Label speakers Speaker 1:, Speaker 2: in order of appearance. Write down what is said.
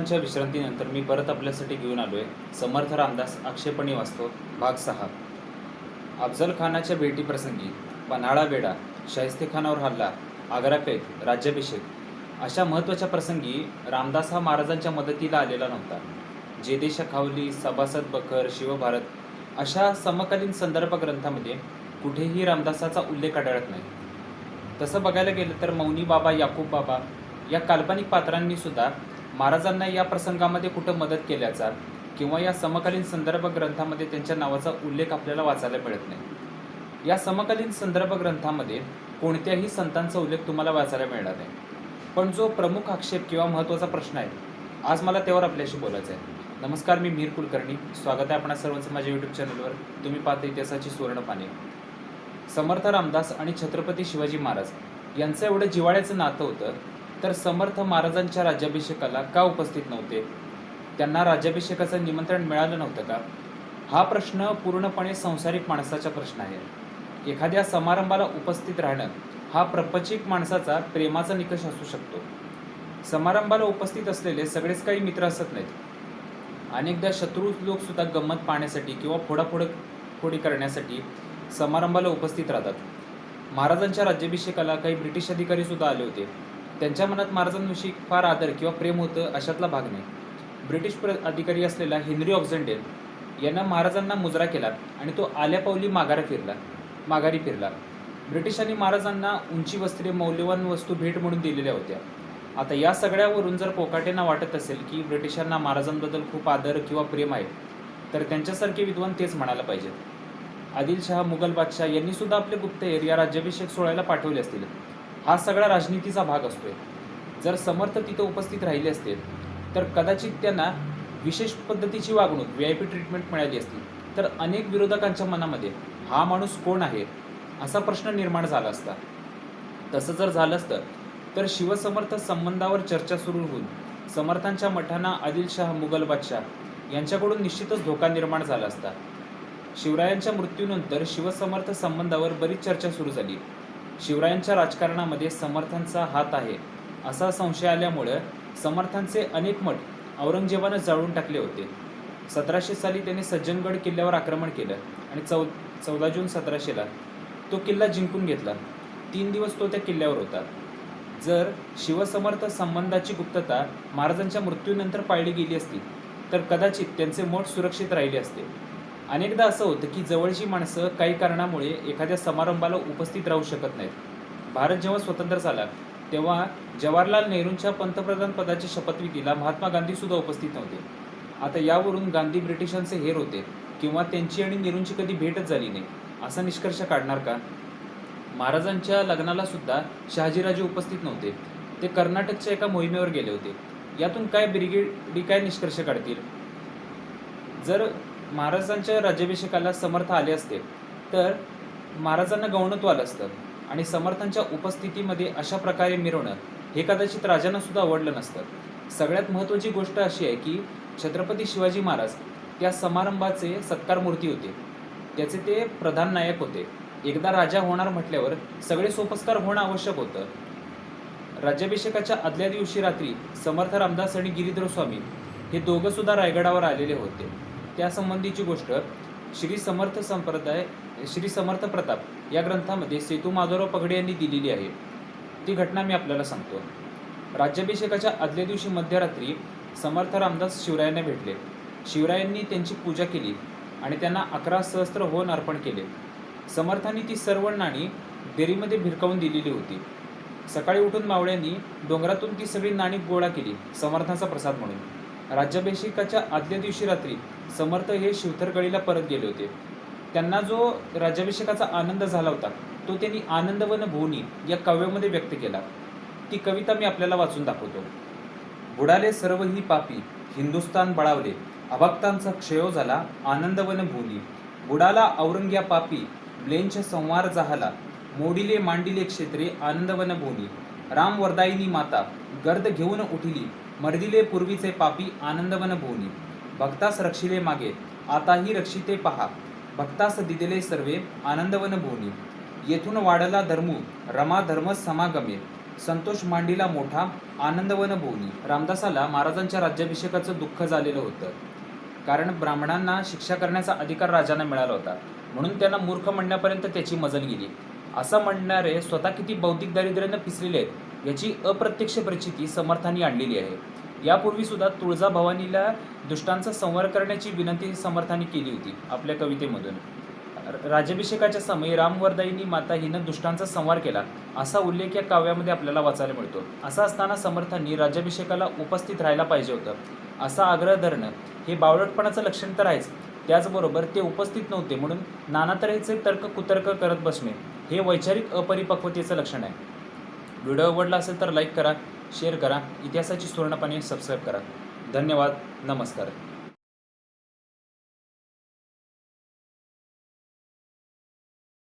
Speaker 1: दिवसांच्या विश्रांतीनंतर मी परत आपल्यासाठी घेऊन आलोय समर्थ रामदास आक्षेपणी वाचतो भाग 6। अफजल खानाच्या भेटीप्रसंगी पन्हाळा वेढा, शाहिस्तेखानावर हल्ला, आग्रा कैद, राज्याभिषेक अशा महत्त्वाच्या प्रसंगी रामदास हा महाराजांच्या मदतीला आलेला नव्हता। जेदेशा खावली, सभासद बखर, शिवभारत अशा समकालीन संदर्भ ग्रंथामध्ये कुठेही रामदासाचा उल्लेख आढळत नाही। तसं बघायला गेलं तर मौनी बाबा, याकूब बाबा या काल्पनिक पात्रांनी सुद्धा महाराजांना या प्रसंगामध्ये कुठं मदत केल्याचा किंवा या समकालीन संदर्भ ग्रंथामध्ये त्यांच्या नावाचा उल्लेख आपल्याला वाचायला मिळत नाही। या समकालीन संदर्भ ग्रंथामध्ये कोणत्याही संतांचा उल्लेख तुम्हाला वाचायला मिळणार नाही। पण जो प्रमुख आक्षेप किंवा महत्त्वाचा प्रश्न आहे, आज मला त्यावर आपल्याशी बोलायचं आहे। नमस्कार, मी मीर कुलकर्णी, स्वागत आहे आपणा सर्वांचं माझ्या यूट्यूब चॅनलवर। तुम्ही पाहता इतिहासाची सुवर्ण पाने। समर्थ रामदास आणि छत्रपती शिवाजी महाराज यांचं एवढं जिव्हाळ्याचं नातं होतं, तर समर्थ महाराजांच्या राज्याभिषेकाला का उपस्थित नव्हते? त्यांना राज्याभिषेकाचं निमंत्रण मिळालं नव्हतं का? हा प्रश्न पूर्णपणे संसारिक माणसाचा प्रश्न आहे। एखाद्या समारंभाला उपस्थित राहणं हा प्रपंचिक माणसाचा प्रेमाचा निकष असू शकतो। समारंभाला उपस्थित असलेले सगळेच काही मित्र असत नाहीत। अनेकदा शत्रू लोक सुद्धा गंमत पाहण्यासाठी किंवा फोडाफोडी करण्यासाठी समारंभाला उपस्थित राहतात। महाराजांच्या राज्याभिषेकाला काही ब्रिटिश अधिकारी सुद्धा आले होते। त्यांच्या मनात महाराजांविषयी फार आदर किंवा प्रेम होतं अशातला भाग नाही। ब्रिटिश अधिकारी असलेला हेनरी ऑक्झेंडेल यानं महाराजांना मुजरा केला आणि तो आल्यापावली माघारी फिरला। ब्रिटिशांनी महाराजांना उंची वस्त्रे, मौल्यवान वस्तू भेट म्हणून दिलेल्या होत्या। आता या सगळ्यावरून जर कोकाटेंना वाटत असेल की ब्रिटिशांना महाराजांबद्दल खूप आदर किंवा प्रेम आहे, तर त्यांच्यासारखे विद्वान तेच म्हणायला पाहिजेत। आदिलशहा, मुघल बादशाह यांनी सुद्धा आपले गुप्तहेर या राज्याभिषेक सोहळ्याला पाठवले असतील। हा सगळा राजनीतीचा भाग असतोय। जर समर्थ तिथं उपस्थित राहिले असते तर कदाचित त्यांना विशेष पद्धतीची वागणूक, VIP ट्रीटमेंट मिळाली असती, तर अनेक विरोधकांच्या मनामध्ये हा माणूस कोण आहे असा प्रश्न निर्माण झाला असता। तसं जर झालं असतं तर शिवसमर्थ संबंधावर चर्चा सुरू होऊन समर्थांच्या मठांना आदिलशहा, मुघल बादशाह यांच्याकडून निश्चितच धोका निर्माण झाला असता। शिवरायांच्या मृत्यूनंतर शिवसमर्थ संबंधावर बरीच चर्चा सुरू झाली। शिवरायांच्या राजकारणामध्ये समर्थांचा हात आहे असा संशय आल्यामुळे समर्थांचे अनेक मठ औरंगजेबानं जाळून टाकले होते। 1700 साली त्याने सज्जनगड किल्ल्यावर आक्रमण केलं आणि 14 जून 1700ला तो किल्ला जिंकून घेतला। 3 दिवस तो त्या किल्ल्यावर होता। जर शिवसमर्थ संबंधाची गुप्तता महाराजांच्या मृत्यूनंतर पाळली गेली असती तर कदाचित त्यांचे मठ सुरक्षित राहिले असते। अनेकदा असं होतं की जवळची माणसं काही कारणामुळे एखाद्या समारंभाला उपस्थित राहू शकत नाहीत। भारत जेव्हा स्वतंत्र झाला तेव्हा जवाहरलाल नेहरूंच्या पंतप्रधान पदाच्या शपथविधीला महात्मा गांधी सुद्धा उपस्थित नव्हते। आता यावरून गांधी ब्रिटिशांचे हेर होते किंवा त्यांची आणि नेहरूंची कधी भेटच झाली नाही असा निष्कर्ष काढणार का? महाराजांच्या लग्नाला सुद्धा शहाजीराजे उपस्थित नव्हते। ते कर्नाटकच्या एका मोहिमेवर गेले होते। यातून काय ब्रिगेडी काय निष्कर्ष काढतील? जर महाराजांच्या राज्याभिषेकाला समर्थ आले असते तर महाराजांना गौणत्व आलं असतं आणि समर्थांच्या उपस्थितीमध्ये अशा प्रकारे मिरवणं हे कदाचित राजांना सुद्धा आवडलं नसतं। सगळ्यात महत्त्वाची गोष्ट अशी आहे की छत्रपती शिवाजी महाराज त्या समारंभाचे सत्कारमूर्ती होते, त्याचे ते प्रधान नायक होते। एकदा राजा होणार म्हटल्यावर सगळे सोपस्कार होणं आवश्यक होतं। राज्याभिषेकाच्या आदल्या दिवशी रात्री समर्थ रामदास आणि गिरीधर स्वामी हे दोघं सुद्धा रायगडावर आलेले होते। त्यासंबंधीची गोष्ट श्री समर्थ प्रताप या ग्रंथामध्ये सेतू माधवराव पगडे यांनी दिलेली आहे। ती घटना मी आपल्याला सांगतो। राज्याभिषेकाच्या आदल्या दिवशी मध्यरात्री समर्थ रामदास शिवरायांना भेटले। शिवरायांनी त्यांची पूजा केली आणि त्यांना 11 सहस्त्र होन अर्पण केले। समर्थांनी ती सर्व नाणी देरीमध्ये भिरकावून दिलेली होती। सकाळी उठून मावळ्यांनी डोंगरातून ती सगळी नाणी गोळा केली समर्थांचा प्रसाद म्हणून। राज्याभिषेकाच्या आदल्या दिवशी रात्री समर्थ हे शिवथरगडीला परत गेले होते। त्यांना जो राज्याभिषेकाचा आनंद झाला होता तो त्यांनी आनंदवन भुवनी या काव्यामध्ये व्यक्त केला। ती कविता मी आपल्याला वाचून दाखवतो। बुडाले सर्व ही पापी, हिंदुस्थान बळावले, अभक्तांचा क्षयो झाला आनंदवन भुवनी। बुडाला औरंग्या पापी, ब्लेंच संवार जाहला, मोडिले मांडिले क्षेत्रे आनंदवन भुवनी। राम वरदायिनी माता, गर्द घेऊन उठिली, मर्दिले पूर्वीचे पापी आनंदवन भुवनी। भक्तास रक्षिले मागे, आताही रक्षिते पहा, भक्तास दिदिले सर्वे आनंदवन भुवनी। येथून वाढला धर्मू, रमा धर्म समागमे, संतोष मांडीला मोठा आनंदवन भोवनी. रामदासाला महाराजांच्या राज्याभिषेकाचं दुःख झालेलं होतं, कारण ब्राह्मणांना शिक्षा करण्याचा अधिकार राजांना मिळाला होता, म्हणून त्यांना मूर्ख म्हणण्यापर्यंत त्याची मजल गेली. असं म्हणणारे स्वतः किती बौद्धिक दारिद्र्यानं पिसलेले आहेत याची अप्रत्यक्ष प्रचिती समर्थांनी आणलेली आहे. यापूर्वी सुद्धा तुळजाभवानीला दुष्टांचा संहार करण्याची विनंती समर्थांनी केली होती आपल्या कवितेमधून. राज्याभिषेकाच्या समयी रामवरदायिनी माता हिनं दुष्टांचा संहार केला असा उल्लेख या काव्यामध्ये आपल्याला वाचायला मिळतो. असं असताना समर्थांनी राज्याभिषेकाला उपस्थित राहायला पाहिजे होतं असा आग्रह धरणं हे बावळटपणाचं लक्षण तर आहेच, त्याचबरोबर ते उपस्थित नव्हते म्हणून नाना तऱ्हेचे तर्क कुतर्क करत बसणे हे वैचारिक अपरिपक्वतेचं लक्षण आहे. व्हिडिओ आवडला असेल तर लाईक करा, शेअर करा, इतिहासाची सुवर्णपाने सबस्क्राईब करा. धन्यवाद. नमस्कार.